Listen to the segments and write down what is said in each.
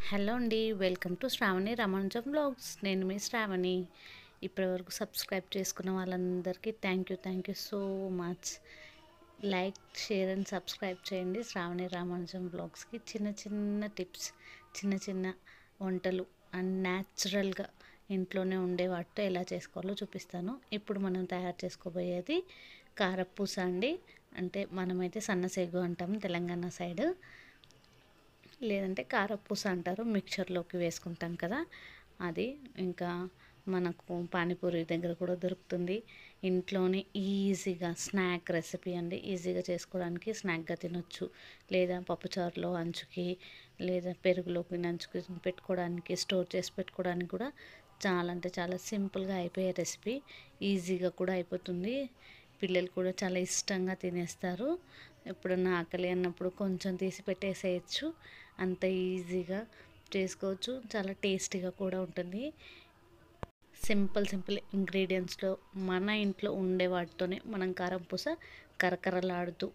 Hello అండి, welcome to Shravani Ramanujam vlogs. నేను మీ శ్రావణి. ఇప్పటివరకు సబ్స్క్రైబ్ చేసుకున్న వాళ్ళందరికీ thank you so much. Like, share and subscribe చేయండి శ్రావణి రామానుజం వ్లాగ్స్కి. చిన్న చిన్న టిప్స్, చిన్న చిన్న వంటలు అండ్ న్యాచురల్గా ఇంట్లోనే ఉండే వాటితో ఎలా చేసుకోవాలో చూపిస్తాను. ఇప్పుడు మనం తయారు చేసుకోబోయేది కారపూస అండి. అంటే మనమైతే సన్నసేగు అంటాం తెలంగాణ సైడ్, లేదంటే కారపూస అంటారు. మిక్చర్లోకి వేసుకుంటాం కదా అది. ఇంకా మనకు పానీపూరి దగ్గర కూడా దొరుకుతుంది. ఇంట్లోనే ఈజీగా స్నాక్ రెసిపీ అండి. ఈజీగా చేసుకోవడానికి, స్నాక్గా తినొచ్చు, లేదా పప్పుచారులో అంచుకి, లేదా పెరుగులోకి నంచుకి పెట్టుకోవడానికి, స్టోర్ చేసి పెట్టుకోవడానికి కూడా చాలా అంటే చాలా సింపుల్గా అయిపోయే రెసిపీ. ఈజీగా కూడా అయిపోతుంది. పిల్లలు కూడా చాలా ఇష్టంగా తినేస్తారు. ఎప్పుడన్నా ఆకలి అన్నప్పుడు కొంచెం తీసి పెట్టేసేయచ్చు. అంత ఈజీగా చేసుకోవచ్చు. చాలా టేస్టీగా కూడా ఉంటుంది. సింపుల్ ఇంగ్రీడియంట్స్లో మన ఇంట్లో ఉండే వాటితోనే మనం కారపూస కరకరలాడుతూ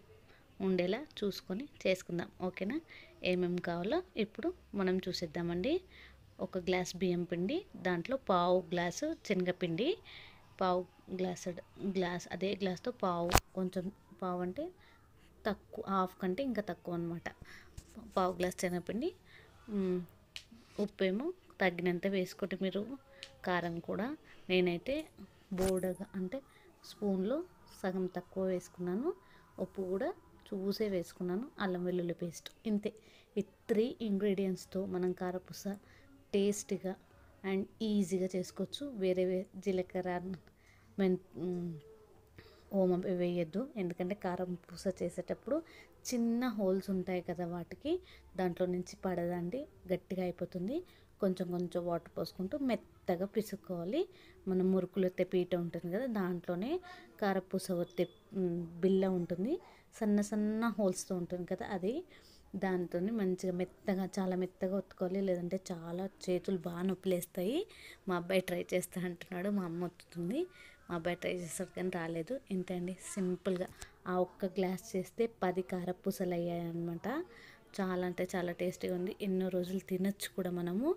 ఉండేలా చూసుకొని చేసుకుందాం. ఓకేనా? ఏమేమి కావాలో ఇప్పుడు మనం చూసేద్దామండి. ఒక గ్లాస్ బియ్యం పిండి, దాంట్లో పావు గ్లాసు శనగపిండి, పావు గ్లాస్ అదే గ్లాస్తో కొంచెం పావు అంటే తక్కువ, హాఫ్ కంటే ఇంకా తక్కువ అనమాట. పావు గ్లాస్ శనగపిండి, ఉప్పేమో తగినంత వేసుకోండి మీరు. కారం కూడా నేనైతే బోర్డగా అంటే స్పూన్లో సగం తక్కువ వేసుకున్నాను. ఉప్పు కూడా చూసే వేసుకున్నాను. అల్లం వెల్లుల్లి పేస్ట్, ఇంతే. ఈ 3 ఇంగ్రీడియంట్స్తో మనం కారపూస టేస్టీగా అండ్ ఈజీగా చేసుకోవచ్చు. వేరే జీలకర్ర, ఓమం వేయద్దు, ఎందుకంటే కారం పూస చేసేటప్పుడు చిన్న హోల్స్ ఉంటాయి కదా, వాటికి దాంట్లో నుంచి పడదండి, గట్టిగా అయిపోతుంది. కొంచెం కొంచెం వాటర్ పోసుకుంటూ మెత్తగా పిసుక్కోవాలి. మనం మురుకులు ఎత్తే పీట ఉంటుంది కదా, దాంట్లోనే కారపూస ఒత్తే బిల్ల ఉంటుంది, సన్న సన్న హోల్స్తో ఉంటుంది కదా, అది దాంతో మంచిగా మెత్తగా, చాలా మెత్తగా ఒత్తుకోవాలి. లేదంటే చాలా చేతులు బాగా నొప్పిలేస్తాయి. మా అబ్బాయి ట్రై చేస్తా అంటున్నాడు, మా అమ్మ ఒత్తుతుంది. మా అబ్బాయి ట్రై చేస్తాడు కానీ రాలేదు. ఇంతే అండి, సింపుల్గా ఆ ఒక్క గ్లాస్ చేస్తే 10 కారపూసలు అయ్యాయి అనమాట. చాలా అంటే చాలా టేస్టీగా ఉంది. ఎన్నో రోజులు తినచ్చు కూడా మనము.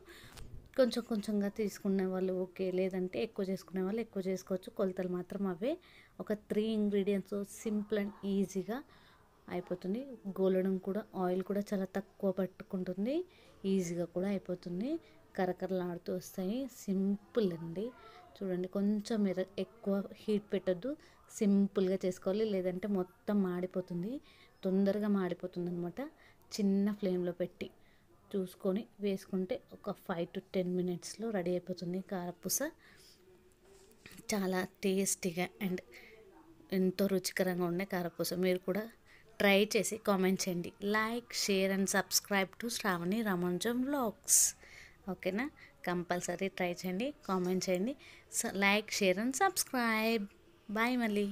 కొంచెం కొంచెంగా తీసుకునే వాళ్ళు ఓకే, లేదంటే ఎక్కువ చేసుకునే వాళ్ళు ఎక్కువ చేసుకోవచ్చు. కొలతలు మాత్రం అవే. ఒక 3 ఇంగ్రీడియంట్స్ సింపుల్ అండ్ ఈజీగా అయిపోతుంది. గోలడం కూడా, ఆయిల్ కూడా చాలా తక్కువ పట్టుకుంటుంది, ఈజీగా కూడా అయిపోతుంది. కరకరలాడుతూ వస్తాయి. సింపుల్ అండి. చూడండి, కొంచెం ఎక్కువ హీట్ పెట్టద్దు, సింపుల్గా చేసుకోవాలి. లేదంటే మొత్తం మాడిపోతుంది, తొందరగా మాడిపోతుంది అనమాట. చిన్న ఫ్లేమ్లో పెట్టి చూసుకొని వేసుకుంటే ఒక 5 to 10 మినిట్స్లో రెడీ అయిపోతుంది కారపూస. చాలా టేస్టీగా అండ్ ఎంతో రుచికరంగా ఉండే కారపూస. మీరు కూడా ట్రై చేసి కామెంట్ చేయండి. Like, share and subscribe to Shravani Ramanujam vlogs. ఓకేనా? కంపల్సరీ ట్రై చేయండి, కామెంట్ చేయండి. Like, share and subscribe. Bye మళ్ళీ.